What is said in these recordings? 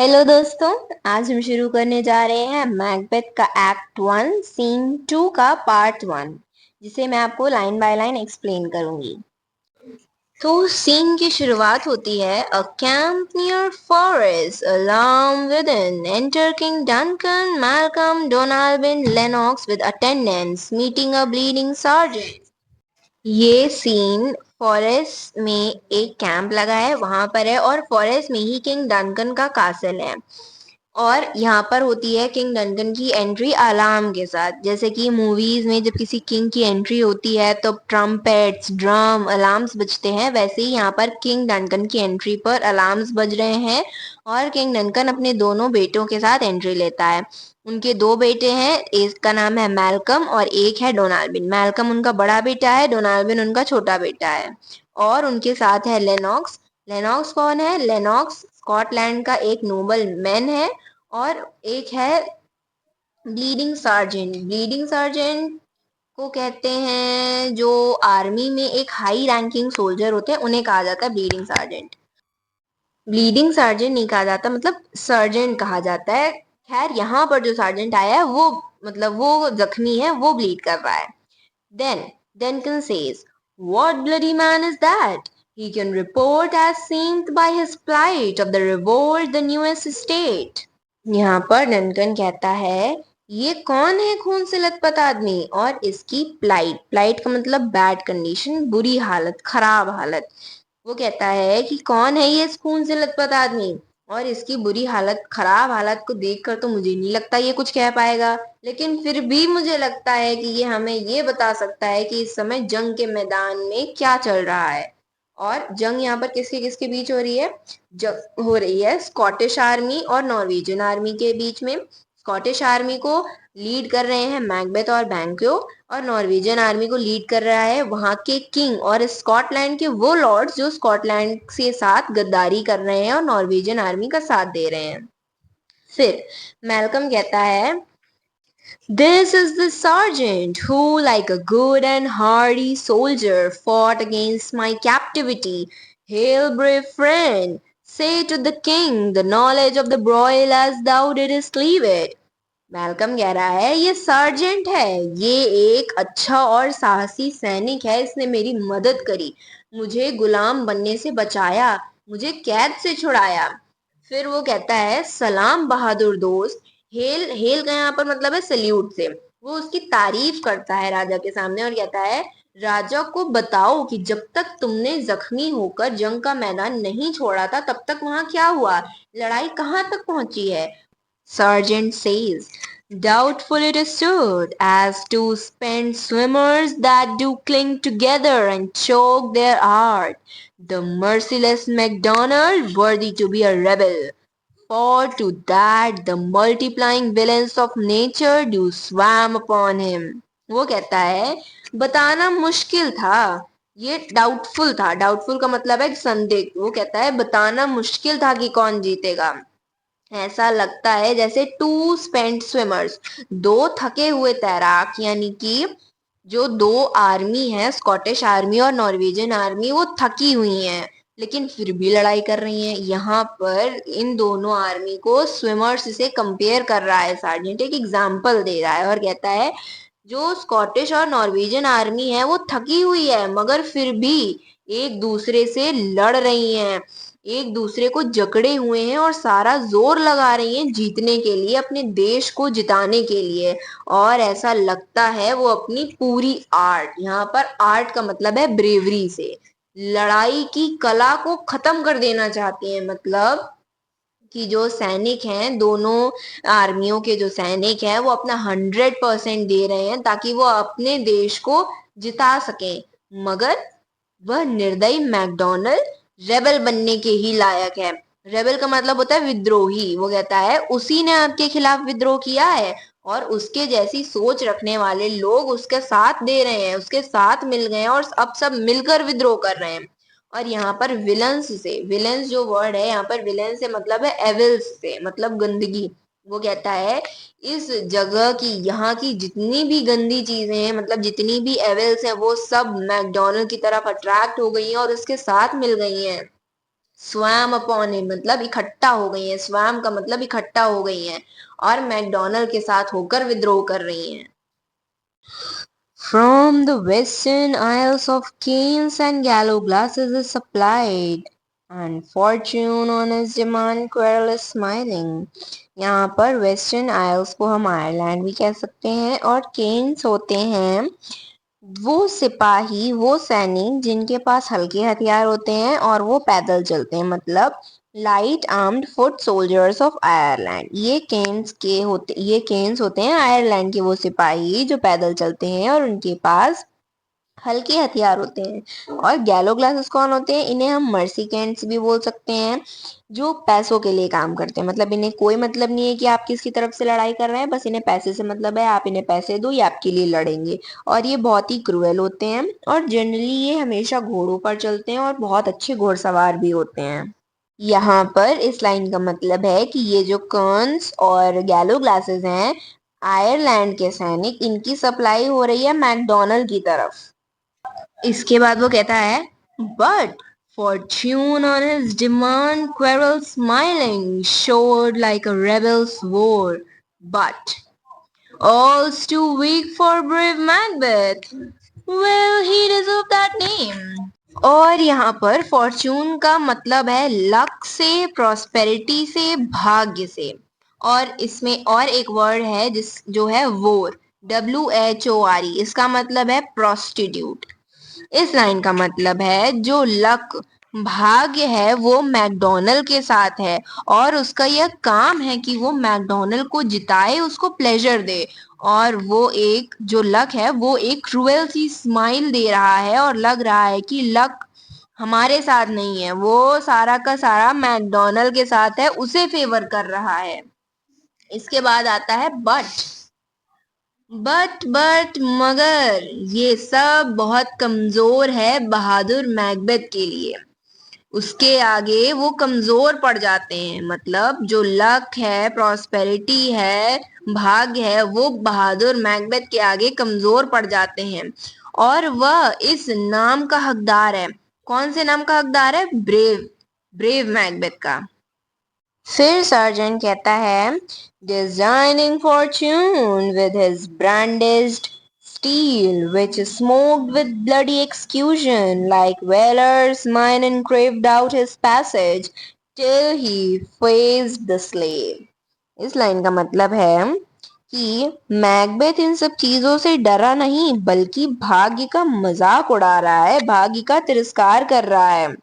Hello दोस्तों। आज हम शुरू करने जा रहे हैं मैकबेथ का एक्ट 1 सीन 2 का पार्ट 1, जिसे मैं आपको लाइन बाय लाइन एक्सप्लेन करूंगी। तो सीन की शुरुआत होती है a camp near forest alarm within enter King Duncan Malcolm Donalbain Lennox with attendants meeting a bleeding sergeant. ये सीन फॉरेस्ट में एक कैंप लगा है, वहां पर है, और फॉरेस्ट में ही किंग डनकन का कासल है। और यहाँ पर होती है किंग डनकन की एंट्री अलार्म के साथ। जैसे कि मूवीज में जब किसी किंग की एंट्री होती है तो ट्रम्पेट्स ड्रम अलार्म्स बजते हैं, वैसे ही यहाँ पर किंग डनकन की एंट्री पर अलार्म्स बज रहे हैं। और किंग डनकन अपने दोनों बेटों के साथ एंट्री लेता है। उनके दो बेटे हैं, एक का नाम है मैल्कम और एक है डोनाल्बिन। मैल्कम उनका बड़ा बेटा है, डोनाल्बिन उनका छोटा बेटा है। और उनके साथ है लेनॉक्स। लेनॉक्स कौन है? लेनॉक्स स्कॉटलैंड का एक नोबल मैन है। और एक है ब्लीडिंग सार्जेंट। ब्लीडिंग सार्जेंट को कहते हैं जो आर्मी में एक हाई रैंकिंग सोल्जर होते हैं, उन्हें कहा जाता है ब्लीडिंग सार्जेंट। ब्लीडिंग सार्जेंट नहीं कहा जाता, मतलब सर्जेंट कहा जाता है। खैर, यहाँ पर जो सार्जेंट आया है वो मतलब वो जख्मी है, वो ब्लीड कर रहा है। Then Duncan says, "What bloody man is that? He can report as seen by his plight of the revolt, the newest state." यहाँ पर डनकन कहता है, ये कौन है खून से लथपथ आदमी और इसकी प्लाइट। प्लाइट का मतलब बैड कंडीशन, बुरी हालत, खराब हालत। वो कहता है कि कौन है ये खून से लथपथ आदमी और इसकी बुरी हालत, खराब हालत को देखकर तो मुझे नहीं लगता ये कुछ कह पाएगा, लेकिन फिर भी मुझे लगता है कि ये हमें ये बता सकता है कि इस समय जंग के मैदान में क्या चल रहा है। और जंग यहाँ पर किसके किसके बीच हो रही है? जंग हो रही है स्कॉटिश आर्मी और नॉर्वेजियन आर्मी के बीच में। स्कॉटिश आर्मी को लीड कर रहे हैं मैकबेथ और बैंक्यो, और नॉर्वेजियन आर्मी को लीड कर रहा है वहां के किंग और स्कॉटलैंड के वो लॉर्ड्स जो स्कॉटलैंड के साथ गद्दारी कर रहे हैं और नॉर्वेजियन आर्मी का साथ दे रहे हैं। फिर मैल्कम कहता है, "This is the sergeant who, like a good and hardy soldier, fought against my captivity. Hail, brave friend! Say to the king the knowledge of the broil as thou didst leave it." Malcolm कह रहा है, ये sergeant है, ये एक अच्छा और साहसी सैनिक है, इसने मेरी मदद करी, मुझे गुलाम बनने से बचाया, मुझे कैद से छुड़ाया। फिर वो कहता है, सलाम बहादुर दोस्त। हेल, हेल का यहाँ पर मतलब है सल्यूट से। वो उसकी तारीफ करता है राजा के सामने और कहता है, राजा को बताओ कि जब तक तुमने जख्मी होकर जंग का मैदान नहीं छोड़ा था तब तक वहां क्या हुआ, लड़ाई कहाँ तक पहुंची है। Sergeant says, "Doubtful it is stood, as to spent swimmers that do cling together and choke their heart. The merciless MacDonald, worthy to be a rebel. For to that the multiplying villains of nature do swam upon him." वो कहता है, बताना मुश्किल था, ये doubtful था। Doubtful का मतलब है संदिग्ध। वो कहता है बताना मुश्किल था कि कौन जीतेगा। ऐसा लगता है जैसे टू स्पेंट स्विमर्स, दो थके हुए तैराक, यानी कि जो दो आर्मी है, स्कॉटिश आर्मी और नॉर्वेजियन आर्मी, वो थकी हुई हैं लेकिन फिर भी लड़ाई कर रही हैं। यहाँ पर इन दोनों आर्मी को स्विमर्स से कंपेयर कर रहा है सार्जेंट, एक एग्जाम्पल दे रहा है और कहता है जो स्कॉटिश और नॉर्वेजियन आर्मी है वो थकी हुई है मगर फिर भी एक दूसरे से लड़ रही हैं, एक दूसरे को जकड़े हुए हैं और सारा जोर लगा रही हैं जीतने के लिए, अपने देश को जिताने के लिए। और ऐसा लगता है वो अपनी पूरी आर्ट, यहाँ पर आर्ट का मतलब है ब्रेवरी से, लड़ाई की कला को खत्म कर देना चाहती हैं। मतलब कि जो सैनिक हैं, दोनों आर्मियों के जो सैनिक हैं वो अपना 100% दे रहे हैं ताकि वो अपने देश को जिता सकें, मगर वह निर्दयी मैकडोनल्ड रेबल बनने के ही लायक है। रेबल का मतलब होता है विद्रोही। वो कहता है उसी ने आपके खिलाफ विद्रोह किया है और उसके जैसी सोच रखने वाले लोग उसके साथ दे रहे हैं, उसके साथ मिल गए हैं और अब सब मिलकर विद्रोह कर रहे हैं। और यहाँ पर विलन्स से, विलन्स जो वर्ड है यहाँ पर विलन से मतलब है एविल्स से, मतलब गंदगी। वो कहता है इस जगह की, यहाँ की जितनी भी गंदी चीजें हैं, मतलब जितनी भी एविल्स हैं, वो सब मैकडोनल्ड की तरफ अट्रैक्ट हो गई हैं और उसके साथ मिल गई हैं। स्वैम अपॉन हिम मतलब इकट्ठा हो गई है, स्वैम का मतलब इकट्ठा हो गई है और मैकडोनल्ड के साथ होकर विद्रोह कर रही हैं। From the western isles of canes and gallows glasses is supplied, and fortune on his demand querulous smiling. यहाँ पर वेस्टर्न आइल्स को हम आयरलैंड भी कह सकते हैं और केन्स होते हैं वो सिपाही, वो सैनिक जिनके पास हल्के हथियार होते हैं और वो पैदल चलते हैं, मतलब light armed foot soldiers of Ireland. ये केन्स होते हैं आयरलैंड के वो सिपाही जो पैदल चलते हैं और उनके पास हल्के हथियार होते हैं। और गैलो ग्लासेस कौन होते हैं? इन्हें हम मर्सी कैंट्स भी बोल सकते हैं, जो पैसों के लिए काम करते हैं। मतलब इन्हें कोई मतलब नहीं है कि आप किसकी तरफ से लड़ाई कर रहे हैं, बस इन्हें पैसे से मतलब है, आप इन्हें पैसे दो ये आपके लिए लड़ेंगे। और ये बहुत ही क्रूएल होते हैं और जनरली ये हमेशा घोड़ों पर चलते हैं और बहुत अच्छे घोड़सवार भी होते हैं। यहाँ पर इस लाइन का मतलब है कि ये जो कर्न्स और गैलो ग्लासेस हैं, आयरलैंड के सैनिक, इनकी सप्लाई हो रही है मैकडोनल्ड की तरफ। इसके बाद वो कहता है, but fortune on his demand quarrel smiling showed like a rebel swore, but all's too weak for brave Macbeth. Well, he deserved that name. और यहाँ पर फॉर्च्यून का मतलब है लक से, प्रॉस्पेरिटी से, भाग्य से। और इसमें और एक वर्ड है जिस जो है वोर, WHORE, इसका मतलब है प्रोस्टिट्यूट। इस लाइन का मतलब है जो लक, भाग्य है वो मैकडोनल्ड के साथ है और उसका यह काम है कि वो मैकडोनल्ड को जिताए, उसको प्लेजर दे। और वो एक जो लक है वो एक क्रूएल सी स्माइल दे रहा है और लग रहा है कि लक हमारे साथ नहीं है, वो सारा का सारा मैकडोनल्ड के साथ है, उसे फेवर कर रहा है। इसके बाद आता है बट मगर ये सब बहुत कमजोर है बहादुर मैकबेथ के लिए। उसके आगे वो कमजोर पड़ जाते हैं, मतलब जो लक है, प्रॉस्पेरिटी है, भाग्य है, वो बहादुर मैकबेथ के आगे कमजोर पड़ जाते हैं। और वह इस नाम का हकदार है। कौन से नाम का हकदार है? ब्रेव, ब्रेव मैकबेथ का। फिर सर्जन कहता है, designing fortune with his brandished steel, which smoked with bloody execution, like Valor's mine and craved out his passage till he faced the slave. इस लाइन का मतलब है कि मैकबेथ इन सब चीजों से डरा नहीं बल्कि भाग्य का मजाक उड़ा रहा है, भाग्य का तिरस्कार कर रहा है।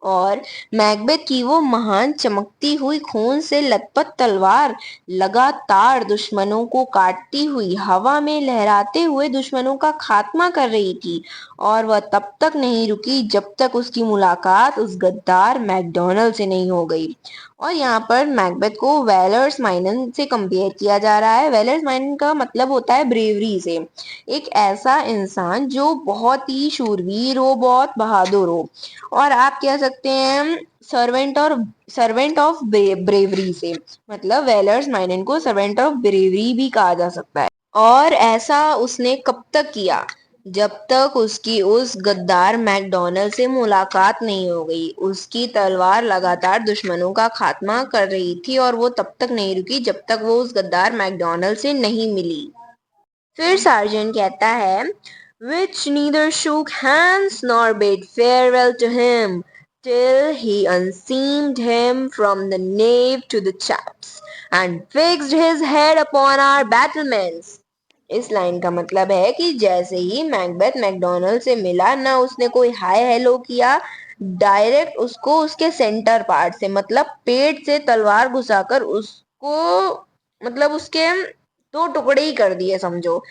और मैकबेथ की वो महान चमकती हुई खून से लथपथ तलवार लगातार दुश्मनों को काटती हुई हवा में लहराते हुए दुश्मनों का खात्मा कर रही थी और वह तब तक नहीं रुकी जब तक उसकी मुलाकात उस गद्दार मैकडोनल्ड से नहीं हो गई। और यहाँ पर मैकबेथ को वेलर्स माइनन से कंपेयर किया जा रहा है। वेलर्स माइनन का मतलब होता है ब्रेवरी से, एक ऐसा इंसान जो बहुत ही शूरवीर हो, बहुत बहादुर हो। और आप कह सकते हैं सर्वेंट ऑफ ब्रेवरी से, मतलब वेलर्स माइनन को सर्वेंट ऑफ ब्रेवरी भी कहा जा सकता है। और ऐसा उसने कब तक किया? जब तक उसकी उस गद्दार मैकडोनल्ड से मुलाकात नहीं हो गई। उसकी तलवार लगातार दुश्मनों का खात्मा कर रही थी और वो तब तक नहीं रुकी जब तक वो उस गद्दार मैकडोनल्ड से नहीं मिली। फिर सार्जेंट कहता है, which neither shook hands nor bade farewell to him till he unseamed him from the nave to the chaps and fixed his head upon our battlements. इस लाइन का मतलब है कि जैसे ही मैकबेथ मैकडोनल्ड से मिला ना उसने कोई हाय हेलो किया, डायरेक्ट उसको उसके सेंटर पार्ट से, मतलब पेट से तलवार घुसाकर उसको, मतलब उसके दो टुकड़े ही कर दिए समझो।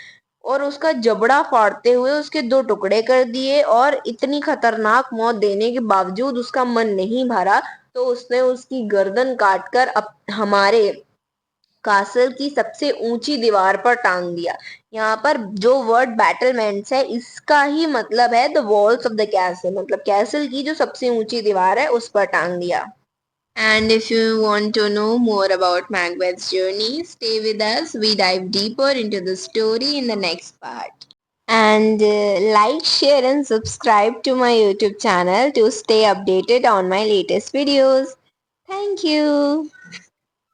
और उसका जबड़ा फाड़ते हुए उसके दो टुकड़े कर दिए और इतनी खतरनाक मौत देने के बावजूद उसका मन नहीं भरा, तो उसने उसकी गर्दन काटकर अब हमारे कासल की सबसे ऊंची दीवार पर टांग दिया। यहाँ पर जो वर्ड बैटलमेंट्स है इसका ही मतलब है the walls of the castle, मतलब कैसल की जो सबसे ऊंची दीवार है उस पर टांग दिया। And if you want to know more about Macbeth's journey, stay with us. We dive deeper into the story in the next part. and like, share and subscribe to my YouTube channel to stay updated on my latest videos. Thank you.